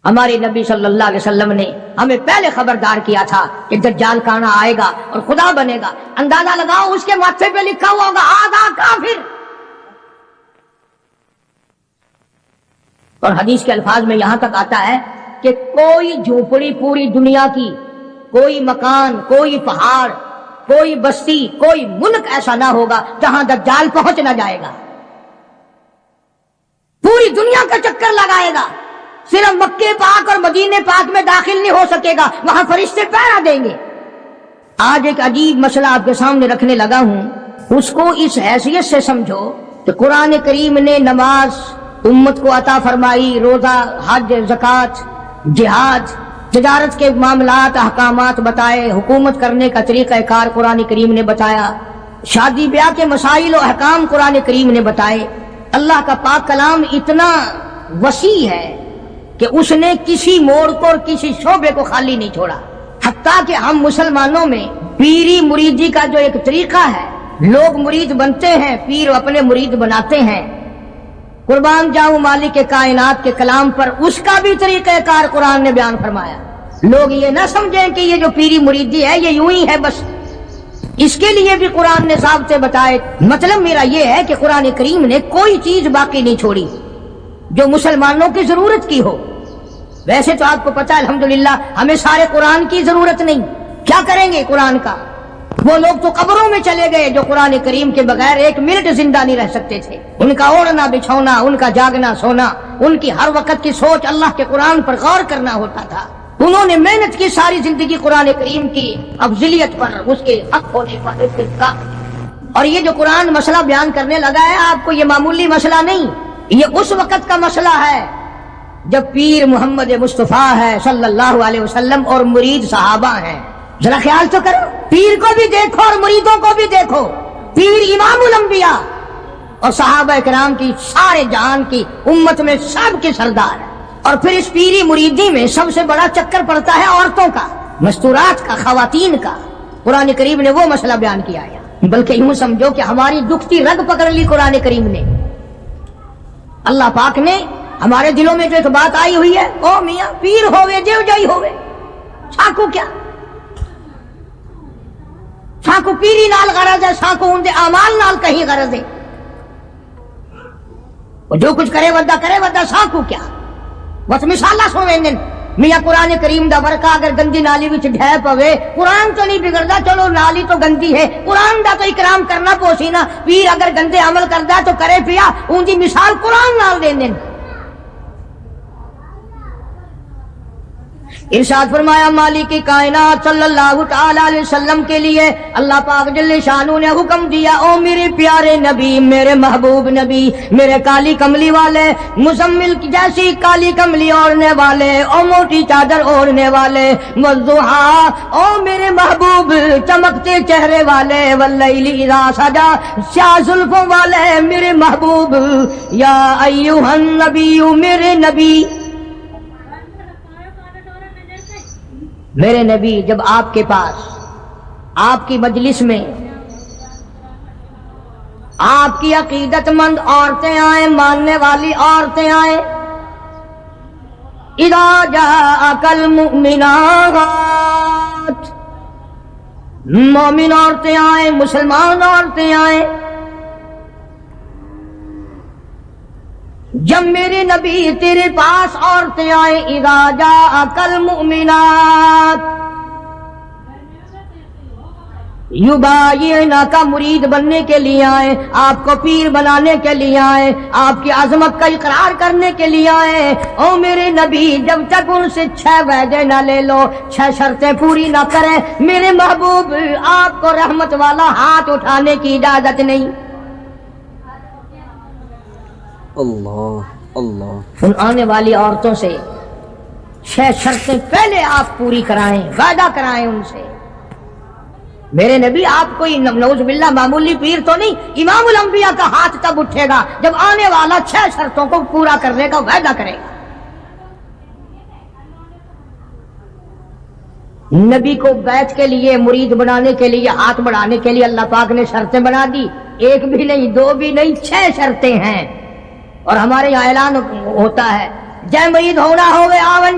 ہمارے نبی صلی اللہ علیہ وسلم نے ہمیں پہلے خبردار کیا تھا کہ دجال کانا آئے گا اور خدا بنے گا. اندازہ لگاؤ اس کے ماتھے پہ لکھا ہوا ہوگا آدھا کافر. اور حدیث کے الفاظ میں یہاں تک آتا ہے کہ کوئی جھوپڑی پوری دنیا کی، کوئی مکان، کوئی پہاڑ، کوئی بستی، کوئی ملک ایسا نہ ہوگا جہاں دجال پہنچ نہ جائے گا. پوری دنیا کا چکر لگائے گا، صرف مکے پاک اور مدینے پاک میں داخل نہیں ہو سکے گا، وہاں فرشتے پہرا دیں گے. آج ایک عجیب مسئلہ آپ کے سامنے رکھنے لگا ہوں، اس کو اس حیثیت سے سمجھو کہ قرآن کریم نے نماز امت کو عطا فرمائی، روزہ، حج، زکوٰۃ، جہاد، تجارت کے معاملات، احکامات بتائے، حکومت کرنے کا طریقہ کار قرآن کریم نے بتایا، شادی بیاہ کے مسائل و احکام قرآن کریم نے بتائے. اللہ کا پاک کلام اتنا وسیع ہے کہ اس نے کسی موڑ کو اور کسی شعبے کو خالی نہیں چھوڑا. حتیٰ کہ ہم مسلمانوں میں پیری مریدی کا جو ایک طریقہ ہے، لوگ مرید بنتے ہیں، پیر اپنے مرید بناتے ہیں. قربان جاؤں مالک کائنات کے کلام پر اس کا بھی طریقہ کار قرآن نے بیان فرمایا. لوگ یہ نہ سمجھیں کہ یہ جو پیری مریدی ہے یہ یوں ہی ہے بس، اس کے لیے بھی قرآن نے ضابطے بتائے. مطلب میرا یہ ہے کہ قرآن کریم نے کوئی چیز باقی نہیں چھوڑی جو مسلمانوں کی ضرورت کی ہو. ویسے تو آپ کو پتا ہے الحمدللہ ہمیں سارے قرآن کی ضرورت نہیں، کیا کریں گے قرآن کا؟ وہ لوگ تو قبروں میں چلے گئے جو قرآن کریم کے بغیر ایک منٹ زندہ نہیں رہ سکتے تھے. ان کا اوڑھنا بچھونا، ان کا جاگنا سونا، ان کی ہر وقت کی سوچ اللہ کے قرآن پر غور کرنا ہوتا تھا. انہوں نے محنت کی ساری زندگی قرآن کریم کی افضلیت پر، اس کے حق ہونے پر. اور یہ جو قرآن مسئلہ بیان کرنے لگا ہے آپ کو، یہ معمولی مسئلہ نہیں، یہ اس وقت کا مسئلہ ہے جب پیر محمد مصطفیٰ ہے صلی اللہ علیہ وسلم اور مرید صحابہ ہیں. ذرا خیال تو کرو، پیر کو بھی دیکھو اور مریدوں کو بھی دیکھو. پیر امام الانبیاء اور صحابہ کرام کی سارے جہان کی امت میں سب کے سردار ہے. اور پھر اس پیری مریدی میں سب سے بڑا چکر پڑتا ہے عورتوں کا، مستورات کا، خواتین کا. قرآن کریم نے وہ مسئلہ بیان کیا ہے، بلکہ یوں سمجھو کہ ہماری دکھتی رگ پکڑ لی قرآن کریم نے. اللہ پاک نے ہمارے دلوں میں جو ایک بات آئی ہوئی ہے، او میاں پیر ہوئے دیو جائی ہوئے، ساکو کیا؟ ساکو پیری نال غرض ہے، ساکو ان دے اعمال نال کہیں غرض ہے. جو کچھ کرے ودا ساکو کیا؟ بس مثالہ سنویں میاں قرآن کریم دا ورقہ اگر گندی نالی وچ ڈھے پوے، قرآن تو نہیں بگڑدا، چلو نالی تو گندی ہے، قرآن دا تو اکرام کرنا پوسی نا. پیر اگر گندے عمل کردا تو کرے پیا، ان دی مثال قرآن نال دین. ارشاد فرمایا مالک کائنات صلی اللہ تعالی علیہ وسلم کے لیے اللہ پاک جل شانہ نے حکم دیا، او میرے پیارے نبی، میرے محبوب نبی، میرے کالی کملی والے، مزمل کی جیسی کالی کملی اوڑھنے والے، او موٹی چادر اوڑھنے والے، والضحیٰ، او میرے محبوب چمکتے چہرے والے، واللیل اذا سجا، سیاہ زلفوں والے میرے محبوب، یا ایھا النبی، میرے نبی. میرے نبی جب آپ کے پاس، آپ کی مجلس میں آپ کی عقیدت مند عورتیں آئیں، ماننے والی عورتیں آئیں، اذا جاءک المؤمنات، مومن عورتیں آئیں، مسلمان عورتیں آئیں. جب میرے نبی تیرے پاس عورتیں آئیں، اذا جاءک المؤمنات یبایعنک، مرید بننے کے لیے آئیں، آپ کو پیر بنانے کے لیے آئیں، آپ کی عظمت کا اقرار کرنے کے لیے آئیں. او میرے نبی جب تک ان سے 6 وعدے نہ لے لو، 6 شرطیں پوری نہ کریں، میرے محبوب آپ کو رحمت والا ہاتھ اٹھانے کی اجازت نہیں. اللہ اللہ. ان آنے والی عورتوں سے 6 شرطیں پہلے آپ پوری کرائیں، وعدہ کرائیں ان سے. میرے نبی آپ کوئی نعوذ باللہ معمولی پیر تو نہیں، امام الانبیاء کا ہاتھ تب اٹھے گا جب آنے والا 6 شرطوں کو پورا کرنے کا وعدہ کرے گا. نبی کو بیعت کے لیے، مرید بنانے کے لیے، ہاتھ بڑھانے کے لیے اللہ پاک نے شرطیں بنا دی. 1 بھی نہیں، 2 بھی نہیں، 6 شرطیں ہیں. اور ہمارے یہاں اعلان ہوتا ہے، جے مرید ہونا ہوئے آون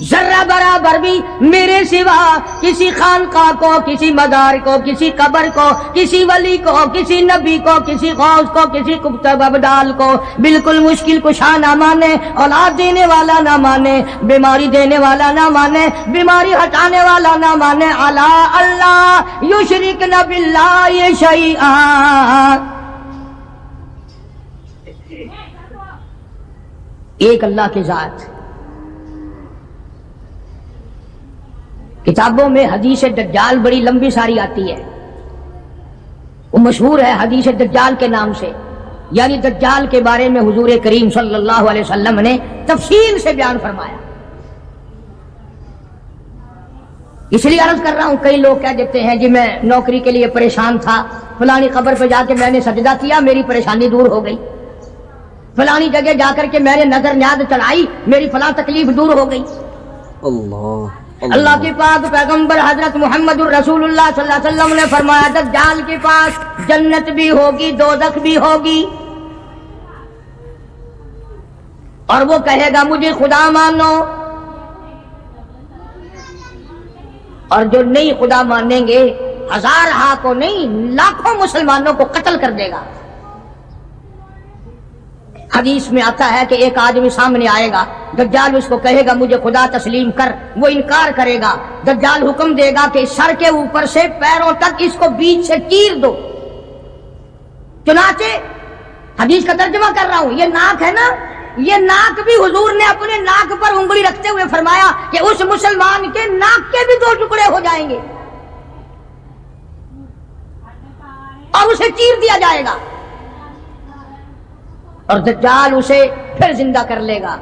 ذرہ برابر بھی میرے سوا کسی خانقاہ کو، کسی مزار کو، کسی قبر کو، کسی ولی کو، کسی نبی کو، کسی غوث کو، کسی کتب ابدال کو بالکل مشکل کشا نہ مانے، اولاد دینے والا نہ مانے، بیماری دینے والا نہ مانے، بیماری ہٹانے والا نہ مانے، الا اللہ یشرکن باللہ شیئا، ایک اللہ کی ذات۔ کتابوں میں حدیث دجال بڑی لمبی ساری آتی ہے، وہ مشہور ہے حدیث دجال کے نام سے، یعنی دجال کے بارے میں حضور کریم صلی اللہ علیہ وسلم نے تفصیل سے بیان فرمایا۔ اس لیے عرض کر رہا ہوں، کئی لوگ کہہ دیتے ہیں جی میں نوکری کے لیے پریشان تھا، فلانی قبر پہ جا کے میں نے سجدہ کیا، میری پریشانی دور ہو گئی، فلانی جگہ جا کر کے میں نے نظر نیاز چڑھائی، میری فلاں تکلیف دور ہو گئی۔ اللہ کے پاک پیغمبر حضرت محمد الرسول اللہ صلی اللہ علیہ وسلم نے فرمایا دجال کے پاس جنت بھی ہوگی، دوزخ بھی ہوگی، اور وہ کہے گا مجھے خدا مانو، اور جو نہیں خدا مانیں گے ہزارہا کو نہیں لاکھوں مسلمانوں کو قتل کر دے گا۔ حدیث میں آتا ہے کہ ایک آدمی سامنے آئے گا، دجال اس کو کہے گا مجھے خدا تسلیم کر، وہ انکار کرے گا، دجال حکم دے گا کہ سر کے اوپر سے پیروں تک اس کو بیچ سے چیر دو۔ چنانچہ حدیث کا ترجمہ کر رہا ہوں، یہ ناک ہے نا، یہ ناک بھی حضور نے اپنے ناک پر انگلی رکھتے ہوئے فرمایا کہ اس مسلمان کے ناک کے بھی 2 ٹکڑے ہو جائیں گے اور اسے چیر دیا جائے گا، اور دجال اسے پھر زندہ کر لے گا،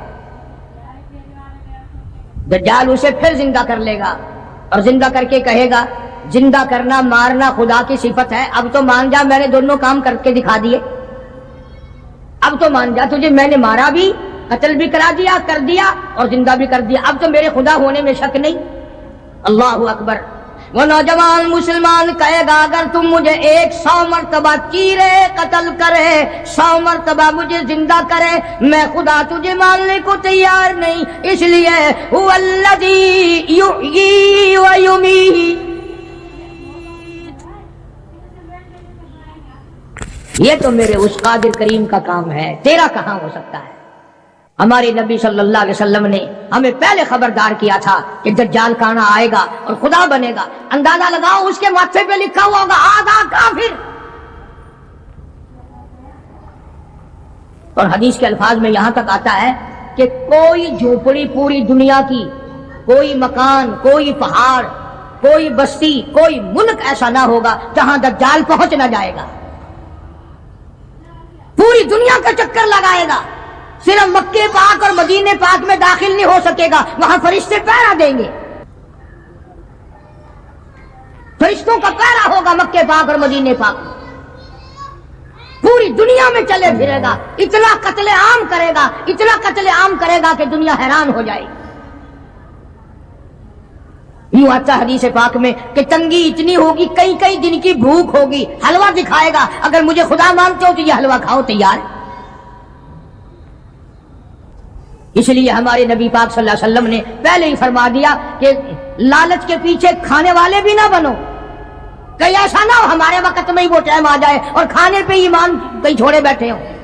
دجال اسے پھر زندہ کر لے گا، اور زندہ کر کے کہے گا زندہ کرنا مارنا خدا کی صفت ہے، اب تو مان جا میں نے دونوں کام کر کے دکھا دیے، اب تو مان جا تجھے میں نے مارا بھی، قتل بھی کرا دیا، کر دیا اور زندہ بھی کر دیا، اب تو میرے خدا ہونے میں شک نہیں۔ اللہ اکبر۔ وہ نوجوان مسلمان کہے گا اگر تم مجھے 100 مرتبہ چیرے قتل کرے، 100 مرتبہ مجھے زندہ کرے، میں خدا تجھے ماننے کو تیار نہیں، اس لیے هو الذی یحیی و یمیت، یہ تو میرے اس قادر کریم کا کام ہے، تیرا کہاں ہو سکتا ہے۔ ہمارے نبی صلی اللہ علیہ وسلم نے ہمیں پہلے خبردار کیا تھا کہ دجال کانا آئے گا اور خدا بنے گا، اندازہ لگاؤ اس کے ماتھے پہ لکھا ہوا ہوگا آدھا کافر، اور حدیث کے الفاظ میں یہاں تک آتا ہے کہ کوئی جھوپڑی پوری دنیا کی، کوئی مکان، کوئی پہاڑ، کوئی بستی، کوئی ملک ایسا نہ ہوگا جہاں دجال پہنچ نہ جائے گا، پوری دنیا کا چکر لگائے گا، صرف مکے پاک اور مدینے پاک میں داخل نہیں ہو سکے گا، وہاں فرشتے پہرا دیں گے، فرشتوں کا پہرا ہوگا مکے پاک اور مدینے پاک میں، پوری دنیا میں چلے پھرے گا، اتنا قتل عام کرے گا، اتنا قتل عام کرے گا کہ دنیا حیران ہو جائے گی۔ یوں آتا حدیث پاک میں کہ تنگی اتنی ہوگی، کئی کئی دن کی بھوک ہوگی، حلوہ دکھائے گا، اگر مجھے خدا مانتے ہو تو یہ حلوہ کھاؤ، تیار۔ اس لیے ہمارے نبی پاک صلی اللہ علیہ وسلم نے پہلے ہی فرما دیا کہ لالچ کے پیچھے کھانے والے بھی نہ بنو، کہیں ایسا نہ ہو ہمارے وقت میں ہی وہ ٹائم آ جائے اور کھانے پہ ایمان کہیں چھوڑے بیٹھے ہوں۔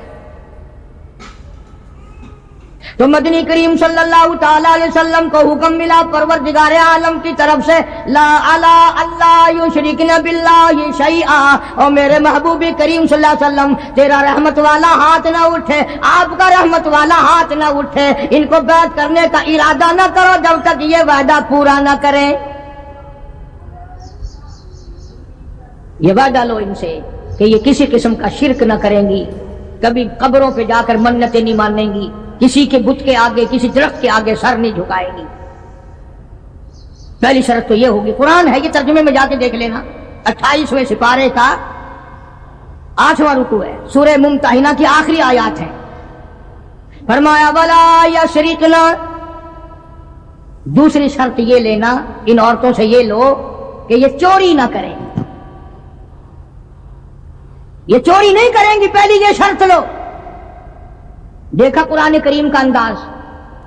تو مدنی کریم صلی اللہ تعالی علیہ وسلم کو حکم ملا پروردگار عالم کی طرف سے لا الا اللہ یشرکن باللہ شیئا، اور میرے محبوب کریم صلی اللہ علیہ وسلم تیرا رحمت والا ہاتھ نہ اٹھے، آپ کا رحمت والا ہاتھ نہ اٹھے، ان کو بیعت کرنے کا ارادہ نہ کرو جب تک یہ وعدہ پورا نہ کریں۔ یہ وعدہ لو ان سے کہ یہ کسی قسم کا شرک نہ کریں گی، کبھی قبروں پہ جا کر منتیں نہیں مانیں گی، کسی کے بت کے آگے، کسی درخت کے آگے سر نہیں جھکائے گی۔ پہلی شرط تو یہ ہوگی، قرآن ہے یہ، ترجمے میں جا کے دیکھ لینا، 28ویں سپارے کا 8واں رکوع ہے، سورہ ممتحنہ کی آخری آیات ہیں۔ فرمایا ولا یشرکنا، دوسری شرط یہ لینا ان عورتوں سے یہ لو کہ یہ چوری نہ کریں، یہ چوری نہیں کریں گی، پہلی یہ شرط لو۔ دیکھا قرآن کریم کا انداز،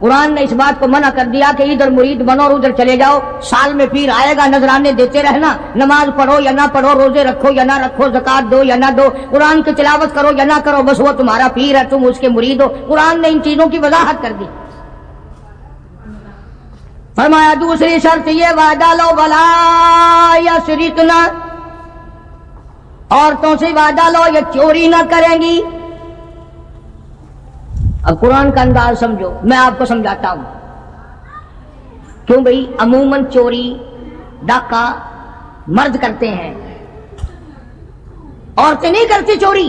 قرآن نے اس بات کو منع کر دیا کہ ادھر مرید بنو اور ادھر چلے جاؤ، سال میں پیر آئے گا نذرانے دیتے رہنا، نماز پڑھو یا نہ پڑھو، روزے رکھو یا نہ رکھو، زکات دو یا نہ دو، قرآن کی تلاوت کرو یا نہ کرو، بس وہ تمہارا پیر ہے، تم اس کے مرید ہو۔ قرآن نے ان چیزوں کی وضاحت کر دی۔ فرمایا دوسری شرط یہ وعدہ لو ولا یسرقنا، عورتوں سے وعدہ لو یہ چوری نہ کریں گی۔ اب قرآن کا انداز سمجھو، میں آپ کو سمجھاتا ہوں۔ کیوں بھئی؟ عموماً چوری ڈاکہ مرد کرتے ہیں، عورتیں نہیں کرتی چوری،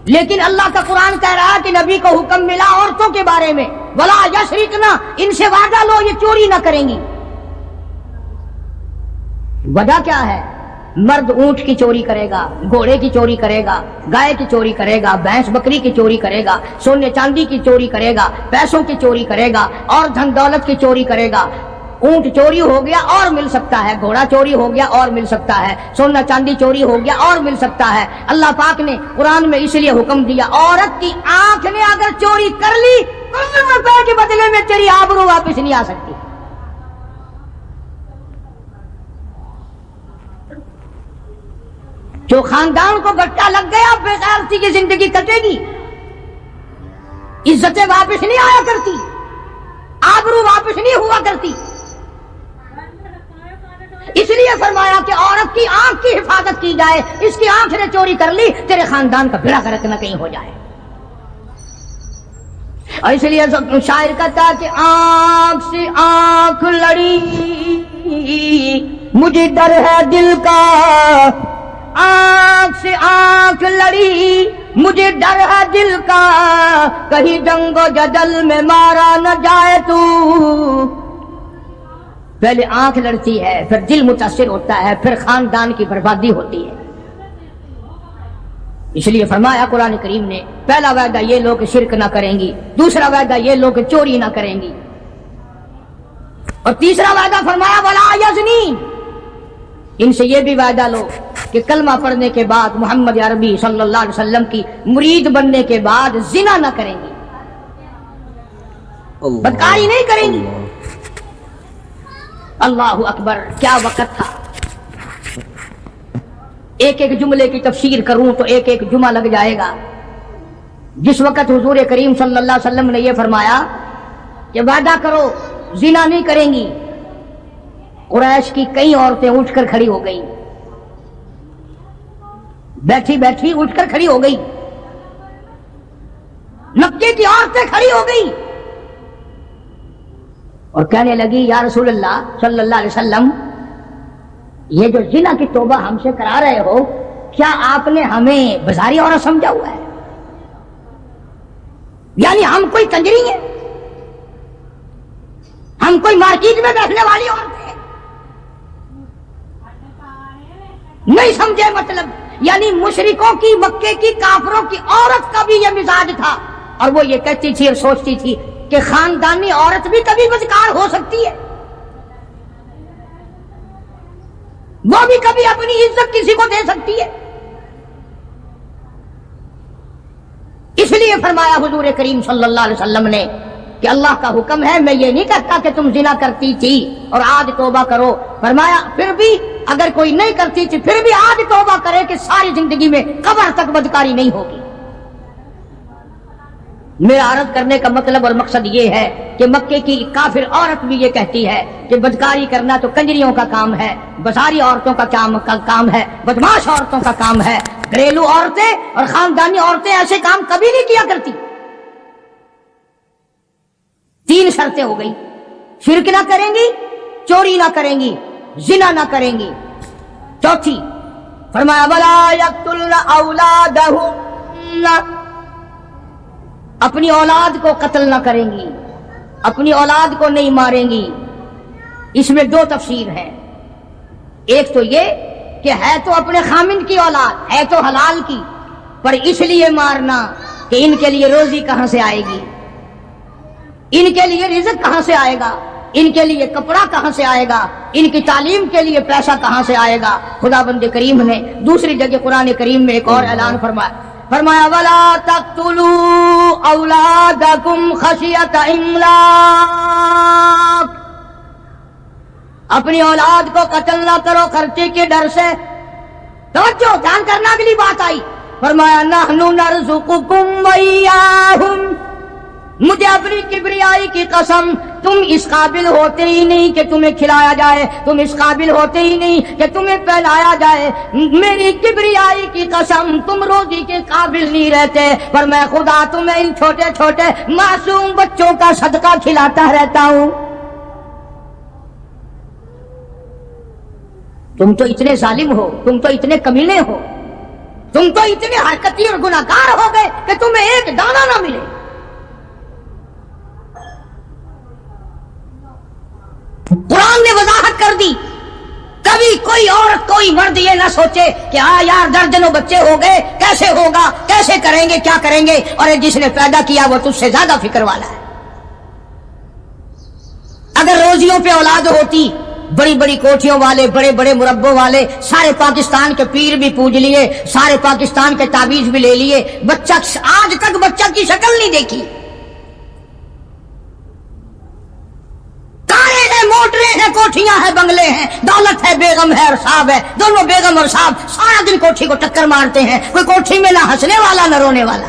لیکن اللہ کا قرآن کہہ رہا ہے کہ نبی کو حکم ملا عورتوں کے بارے میں، ولا یسرقنا، ان سے وعدہ لو یہ چوری نہ کریں گی۔ وجہ کیا ہے؟ مرد اونٹ کی چوری کرے گا، گھوڑے کی چوری کرے گا، گائے کی چوری کرے گا، بھینس بکری کی چوری کرے گا، سونے چاندی کی چوری کرے گا، پیسوں کی چوری کرے گا، اور دھن دولت کی چوری کرے گا۔ اونٹ چوری ہو گیا اور مل سکتا ہے، گھوڑا چوری ہو گیا اور مل سکتا ہے، سونا چاندی چوری ہو گیا اور مل سکتا ہے۔ اللہ پاک نے قرآن میں اس لیے حکم دیا، عورت کی آنکھ نے اگر چوری کر لی تو روپے کے بدلے میں تیری آبرو واپس نہیں آ سکتی۔ جو خاندان کو گٹا لگ گیا بے غیرتی کی زندگی کٹے گی، عزتیں واپس نہیں آیا کرتی، آبرو واپس نہیں ہوا کرتی۔ اس لیے فرمایا کہ عورت کی آنکھ کی حفاظت کی جائے، اس کی آنکھ نے چوری کر لی تیرے خاندان کا بیڑا غرق نہ کہیں ہو جائے۔ اور اس لیے شاعر کہتا کہ آنکھ سے آنکھ لڑی مجھے ڈر ہے دل کا، آنکھ سے آنکھ لڑی مجھے ڈر ہے دل کا، کہیں جنگ و جدل میں مارا نہ جائے تو۔ پہلے آنکھ لڑتی ہے، پھر دل متاثر ہوتا ہے، پھر خاندان کی بربادی ہوتی ہے۔ اس لیے فرمایا قرآن کریم نے، پہلا وعدہ یہ لو کہ شرک نہ کریں گی، دوسرا وعدہ یہ لو کہ چوری نہ کریں گی، اور تیسرا وعدہ فرمایا ولا یزنین، ان سے یہ بھی وعدہ لو کہ کلمہ پڑھنے کے بعد محمد عربی صلی اللہ علیہ وسلم کی مرید بننے کے بعد زنا نہ کریں گی، بدکاری نہیں کریں گی۔ اللہ اکبر، کیا وقت تھا! ایک ایک جملے کی تفسیر کروں تو ایک ایک جمعہ لگ جائے گا۔ جس وقت حضور کریم صلی اللہ علیہ وسلم نے یہ فرمایا کہ وعدہ کرو زنا نہیں کریں گی، قریش کی کئی عورتیں اٹھ کر کھڑی ہو گئیں، بیٹھی بیٹھی اٹھ کر کھڑی ہو گئی، مکے کی عورتیں کھڑی ہو گئی اور کہنے لگی یا رسول اللہ صلی اللہ علیہ وسلم، یہ جو زنا کی توبہ ہم سے کرا رہے ہو، کیا آپ نے ہمیں بازاری عورت سمجھا ہوا ہے؟ یعنی ہم کوئی کنجری ہیں؟ ہم کوئی مارکیٹ میں بیٹھنے والی عورت ہیں؟ نہیں سمجھے مطلب، یعنی مشرکوں کی، مکے کی کافروں کی عورت کا بھی یہ مزاج تھا، اور وہ یہ کہتی تھی اور سوچتی تھی کہ خاندانی عورت بھی کبھی بدکار ہو سکتی ہے، وہ بھی کبھی اپنی عزت کسی کو دے سکتی ہے۔ اس لیے فرمایا حضور کریم صلی اللہ علیہ وسلم نے کہ اللہ کا حکم ہے، میں یہ نہیں کہتا کہ تم زنا کرتی تھی اور آج توبہ کرو، فرمایا پھر بھی اگر کوئی نہیں کرتی تھی پھر بھی آج توبہ کرے کہ ساری زندگی میں قبر تک بدکاری نہیں ہوگی۔ میرا عرض کرنے کا مطلب اور مقصد یہ ہے کہ مکے کی کافر عورت بھی یہ کہتی ہے کہ بدکاری کرنا تو کنجریوں کا کام ہے، بازاری عورتوں کا کام ہے، بدماش عورتوں کا کام ہے، گھریلو عورتیں اور خاندانی عورتیں ایسے کام کبھی نہیں کیا کرتی۔ تین شرطیں ہو گئی، شرک نہ کریں گی، چوری نہ کریں گی، زنا نہ کریں گی۔ چوتھی فرمایا ولا یقتلن اولادہن، اپنی اولاد کو قتل نہ کریں گی، اپنی اولاد کو نہیں ماریں گی۔ اس میں دو تفسیر ہیں، ایک تو یہ کہ ہے تو اپنے خامند کی اولاد، ہے تو حلال کی، پر اس لیے مارنا کہ ان کے لیے روزی کہاں سے آئے گی، ان کے لیے رزق کہاں سے آئے گا، ان کے لیے کپڑا کہاں سے آئے گا، ان کی تعلیم کے لیے پیسہ کہاں سے آئے گا۔ خدا بند کریم نے دوسری جگہ قرآن کریم میں ایک اور اعلان فرمایا، فرمایا ولا تقتلوا اولادکم خشیۃ املاق، اپنی اولاد کو قتل نہ کرو خرچے کے ڈر سے۔ توجہ، دھیان کرنا، اگلی بات آئی، فرمایا نحن نرزقکم وإیاہم، مجھے اپنی کبریائی کی قسم، تم اس قابل ہوتے ہی نہیں کہ تمہیں کھلایا جائے، تم اس قابل ہوتے ہی نہیں کہ تمہیں پہلایا جائے، میری کبریائی کی قسم تم روزی کے قابل نہیں رہتے، پر میں خدا تمہیں ان چھوٹے چھوٹے معصوم بچوں کا صدقہ کھلاتا رہتا ہوں۔ تم تو اتنے ظالم ہو، تم تو اتنے کمینے ہو، تم تو اتنے حرکتی اور گناہگار ہو گئے کہ تمہیں ایک دانہ نہ ملے۔ قرآن نے وضاحت کر دی، کبھی کوئی عورت کوئی مرد یہ نہ سوچے کہ یار درجنوں بچے ہو گئے، کیسے ہوگا، کیسے کریں گے، کیا کریں گے، اور جس نے پیدا کیا وہ تجھ سے زیادہ فکر والا ہے۔ اگر روزیوں پہ اولاد ہوتی، بڑی بڑی کوٹھیوں والے، بڑے بڑے مربوں والے، سارے پاکستان کے پیر بھی پوج لیے، سارے پاکستان کے تعویذ بھی لے لیے، بچہ آج تک بچہ کی شکل نہیں دیکھی، کاریں ہیں، موٹریں ہیں، کوٹھیاں ہیں، بنگلے ہیں، دولت ہے، بیگم ہے اور صاحب ہے، دونوں بیگم اور صاحب سارا دن کوٹھی کو ٹکر مارتے ہیں، کوئی کوٹھی میں نہ ہنسنے والا نہ رونے والا۔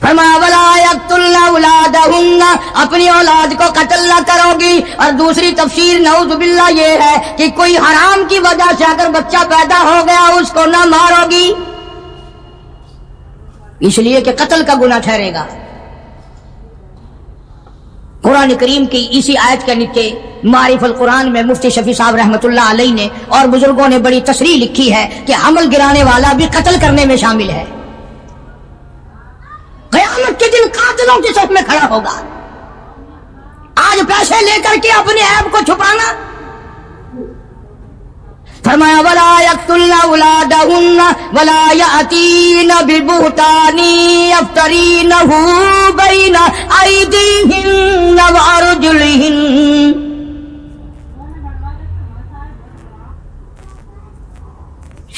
فرمایا ولا یقتلن اولادہن، اپنی اولاد کو قتل نہ کرو گی، اور دوسری تفسیر نعوذ باللہ یہ ہے کہ کوئی حرام کی وجہ سے اگر بچہ پیدا ہو گیا اس کو نہ مارو گی، اس لیے کہ قتل کا گناہ ٹھہرے گا۔ قرآن کریم کی اسی آیت کے نیچے معارف القرآن میں مفتی شفیع صاحب رحمۃ اللہ علیہ نے اور بزرگوں نے بڑی تصریح لکھی ہے کہ حمل گرانے والا بھی قتل کرنے میں شامل ہے، قیامت کے دن قاتلوں کی صف میں کھڑا ہوگا۔ آج پیسے لے کر کے اپنے عیب کو چھپانا، فرمایا ولا یقتلن اولادہن ولا یأتین ببہتان یفترینہ بین ایدیہن وارجلہن،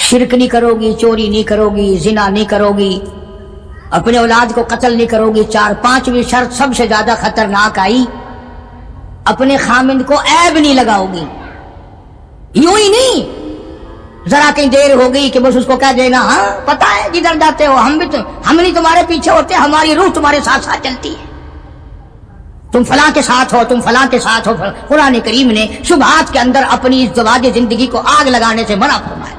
شرک نہیں کرو گی، چوری نہیں کرو گی، زنا نہیں کرو گی، اپنے اولاد کو قتل نہیں کرو گی، پانچویں شرط سب سے زیادہ خطرناک آئی، اپنے خامند کو عیب نہیں لگاؤ گی، یوں ہی نہیں ذرا کہیں دیر ہو گئی کہ بس اس کو کہہ دینا ہاں پتہ ہے جدھر جاتے ہو ہم نہیں تمہارے پیچھے ہوتے، ہماری روح تمہارے ساتھ ساتھ چلتی ہے، تم فلاں کے ساتھ ہو، تم فلاں کے ساتھ ہو۔ قرآن کریم نے شبہات کے اندر اپنی ازدواج زندگی کو آگ لگانے سے منع فرمایا۔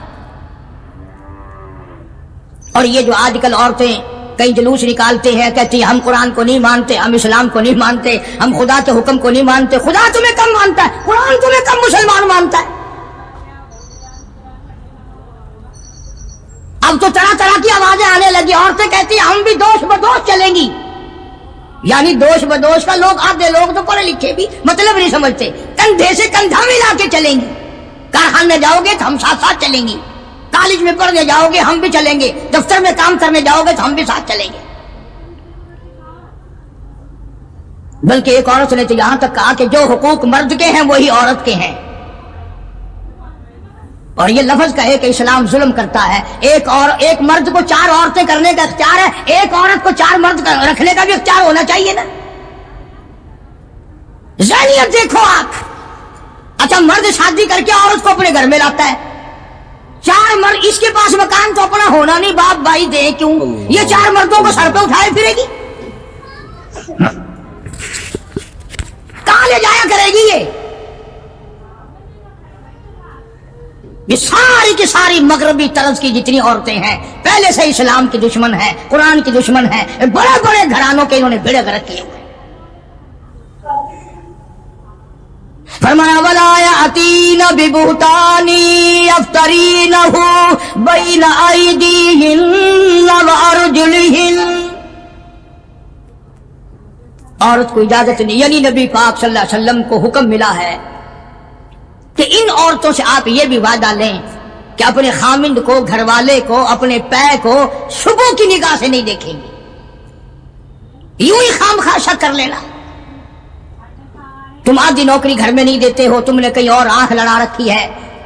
اور یہ جو آج کل عورتیں کئی جلوس نکالتے ہیں، کہتی ہیں ہم قرآن کو نہیں مانتے، ہم اسلام کو نہیں مانتے، ہم خدا کے حکم کو نہیں مانتے، خدا تمہیں کم مانتا ہے، قرآن تمہیں کم مسلمان مانتا ہے۔ اب تو طرح طرح کی آوازیں آنے لگی، عورتیں کہتی ہیں ہم بھی دوش بدوش چلیں گی، یعنی دوش بدوش کا لوگ آدھے لوگ تو پڑھے لکھے بھی مطلب نہیں سمجھتے، کندھے سے کندھا ملا کے چلیں گی، کارخانے جاؤ گے تو ہم ساتھ ساتھ چلیں گے، کالج میں پڑھنے جاؤ گے ہم بھی چلیں گے، دفتر میں کام کرنے جاؤ گے تو ہم بھی ساتھ چلیں گے۔ بلکہ ایک عورت نے تو یہاں تک کہا کہ جو حقوق مرد کے ہیں وہی عورت کے ہیں، اور یہ لفظ کہے کہ اسلام ظلم کرتا ہے، ایک مرد کو 4 عورتیں کرنے کا اختیار ہے، ایک عورت کو 4 مرد رکھنے کا بھی اختیار ہونا چاہیے نا۔ ذہنیت دیکھو آپ، اچھا مرد شادی کر کے عورت کو اپنے گھر میں لاتا ہے، 4 مرد، اس کے پاس مکان تو اپنا ہونا نہیں، باپ بھائی دے کیوں، یہ 4 مردوں کو سر پہ اٹھائے پھرے گی، کہاں لے جایا کرے گی؟ یہ ساری کی ساری مغربی طرز کی جتنی عورتیں ہیں پہلے سے اسلام کی دشمن ہیں، قرآن کی دشمن ہیں، بڑے بڑے گھرانوں کے انہوں نے بیڑے غرق کیے ہوئے۔ فرمایا ولا یأتین ببہتان یفترینہ بین ایدیہن وارجلہن، عورت کو اجازت نہیں، یعنی نبی پاک صلی اللہ علیہ وسلم کو حکم ملا ہے کہ ان عورتوں سے آپ یہ بھی وعدہ لیں کہ اپنے خامند کو، گھر والے کو، اپنے پے کو شبوں کی نگاہ سے نہیں دیکھیں گے، یوں ہی خام خواہ شک کر لینا۔ تم آدھی نوکری گھر میں نہیں دیتے ہو، تم نے کہیں اور آنکھ لڑا رکھی ہے،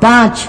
5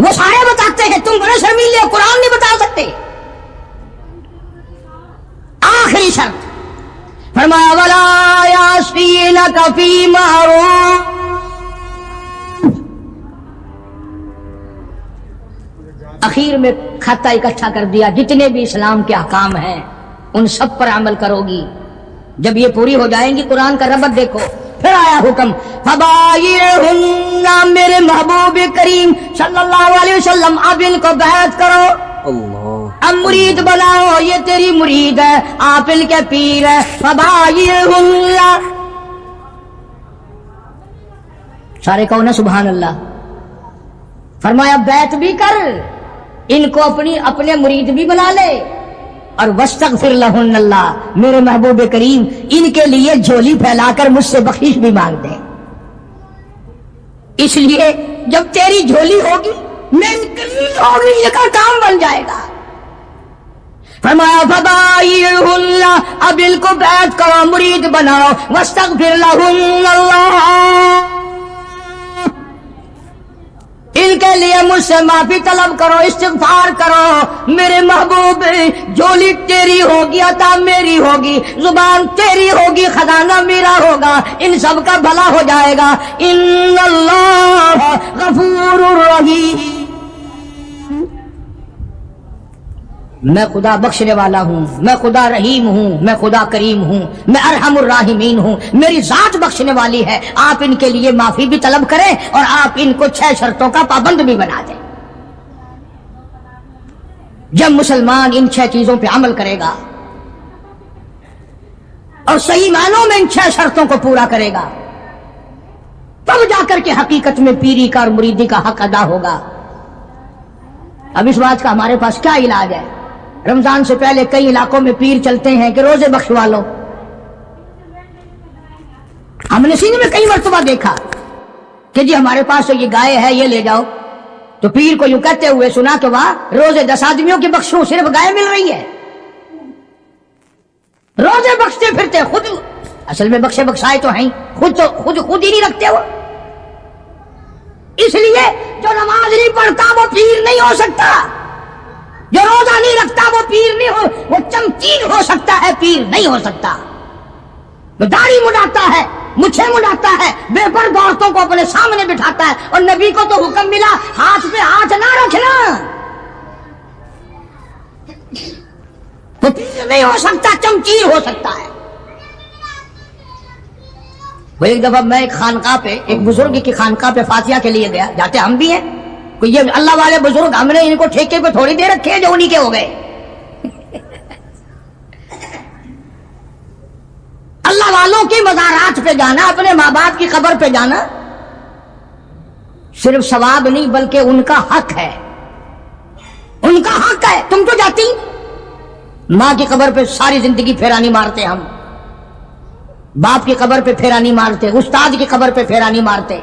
وہ سارے بتاتے ہیں، تم بڑے شرمیلے ہو، قرآن نہیں بتا سکتے۔ آخری شرط فرمایا ولا یاسینک فی معروف، اخیر میں کھاتا اکٹھا کر دیا، جتنے بھی اسلام کے احکام ہیں ان سب پر عمل کرو گی۔ جب یہ پوری ہو جائیں گی، قرآن کا ربط دیکھو، پھر آیا حکم فبایعہن، میرے محبوب کریم صلی اللہ علیہ وسلم اب ان کو بیعت کرو، اب مرید بناؤ، یہ تیری مرید ہے، آپ ان کے پیر ہے۔ فبایعہن، سارے کہو نا سبحان اللہ۔ فرمایا بیعت بھی کر، ان کو اپنے مرید بھی بنا لے، اور واستغفر لہن اللہ، میرے محبوب کریم ان کے لیے جھولی پھیلا کر مجھ سے بخشش بھی مانگ دے۔ اس لیے جب تیری جھولی ہوگی، مین کریم ہوگی، یہ کا کام بن جائے گا۔ فرمایا فبایعہن، اب ان کو بیعت کرو، مرید بناؤ، واستغفر لہن اللہ، ان کے لیے مجھ سے معافی طلب کرو، استغفار کرو۔ میرے محبوب جھولی تیری ہوگی، عطا میری ہوگی، زبان تیری ہوگی، خزانہ میرا ہوگا، ان سب کا بھلا ہو جائے گا۔ ان اللہ غفور رحیم، میں خدا بخشنے والا ہوں، میں خدا رحیم ہوں، میں خدا کریم ہوں، میں ارحم الراحمین ہوں، میری ذات بخشنے والی ہے۔ آپ ان کے لیے معافی بھی طلب کریں اور آپ ان کو 6 شرطوں کا پابند بھی بنا دیں۔ جب مسلمان ان 6 چیزوں پہ عمل کرے گا اور صحیح معنوں میں ان 6 شرطوں کو پورا کرے گا، تب جا کر کے حقیقت میں پیری کا اور مریدی کا حق ادا ہوگا۔ اب اس بات کا ہمارے پاس کیا علاج ہے؟ رمضان سے پہلے کئی علاقوں میں پیر چلتے ہیں کہ روزے بخشوا لو۔ ہم نے سندھ میں کئی مرتبہ دیکھا کہ جی ہمارے پاس یہ گائے ہے، یہ لے جاؤ، تو پیر کو یوں کہتے ہوئے سنا کہ واہ، روزے 10 آدمیوں کی بخشوں، صرف گائے مل رہی ہے۔ روزے بخشتے پھرتے، خود اصل میں بخشے بخشائے تو ہیں، خود ہی نہیں رکھتے وہ۔ اس لیے جو نماز نہیں پڑھتا وہ پیر نہیں ہو سکتا، جو روزہ نہیں رکھتا وہ پیر نہیں ہو، وہ چمچین ہو سکتا ہے، پیر نہیں ہو سکتا۔ وہ داڑھی مڈاتا ہے، مچھے مڈاتا ہے، بے پرد عورتوں کو اپنے سامنے بٹھاتا ہے، اور نبی کو تو حکم ملا ہاتھ پہ ہاتھ نہ رکھنا، وہ پیر نہیں ہو سکتا، چمچین ہو سکتا ہے۔ وہ ایک دفعہ میں ایک خانقاہ پہ، ایک بزرگ کی خانقاہ پہ فاتحہ کے لیے گیا، جاتے ہم بھی ہیں، کوئی یہ اللہ والے بزرگ، ہم نے ان کو ٹھیکے پہ تھوڑی دے رکھے ہیں جو انہی کے ہو گئے۔ اللہ والوں کی مزارات پہ جانا، اپنے ماں باپ کی قبر پہ جانا صرف ثواب نہیں بلکہ ان کا حق ہے، ان کا حق ہے۔ تم تو جاتی ماں کی قبر پہ ساری زندگی پھیرا نہیں مارتے، ہم باپ کی قبر پہ پھیرا نہیں مارتے، استاد کی قبر پہ پھیرا نہیں مارتے،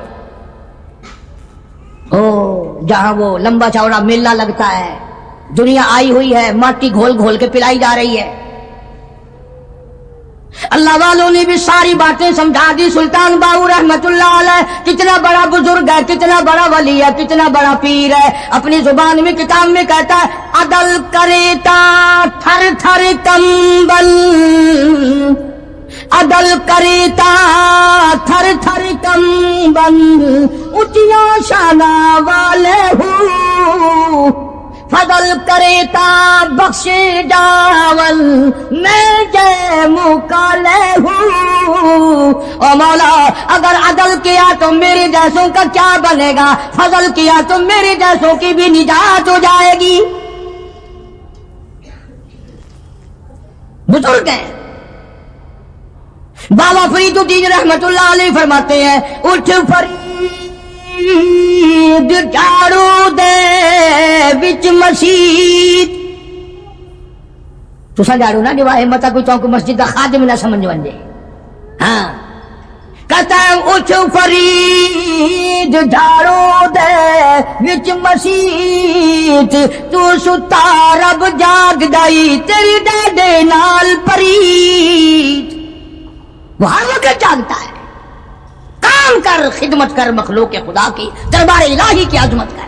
جہاں وہ لمبا چوڑا میلہ لگتا ہے، دنیا آئی ہوئی ہے، ماٹی گھول گھول کے پلائی جا رہی ہے۔ اللہ والوں نے بھی ساری باتیں سمجھا دی۔ سلطان باہو رحمت اللہ علیہ کتنا بڑا بزرگ ہے، کتنا بڑا ولی ہے، کتنا بڑا پیر ہے، اپنی زبان میں کتاب میں کہتا ہے عدل کریتا تھر تھر کمبل، عدل کریتا تھر تھر کمبل، اونچیا شانہ والے ہوں، فضل کریتا بخش جاول، میں جے مکالے ہوں۔ او مولا اگر عدل کیا تو میرے جیسوں کا کیا بنے گا، فضل کیا تو میرے جیسوں کی بھی نجات ہو جائے گی۔ بزرگ ہیں بابا فرید الدین رحمت اللہ علیہ فرماتے ہیں اٹھ فرید جھاڑو دے وچ مسجد، تو جھاڑو نہ دیوا ہمت کوئی تو مسجد کا خادم نہ سمجھ ونجے، ہاں کہتا ہے اٹھ فرید جھاڑو دے وچ مسجد، تو ستا رب جاگ دائی تیری ڈاڈے نال پرید، وہ ہر وقت جانتا ہے، کام کر، خدمت کر، مخلوق خدا کی دربار الہی کی عظمت کر۔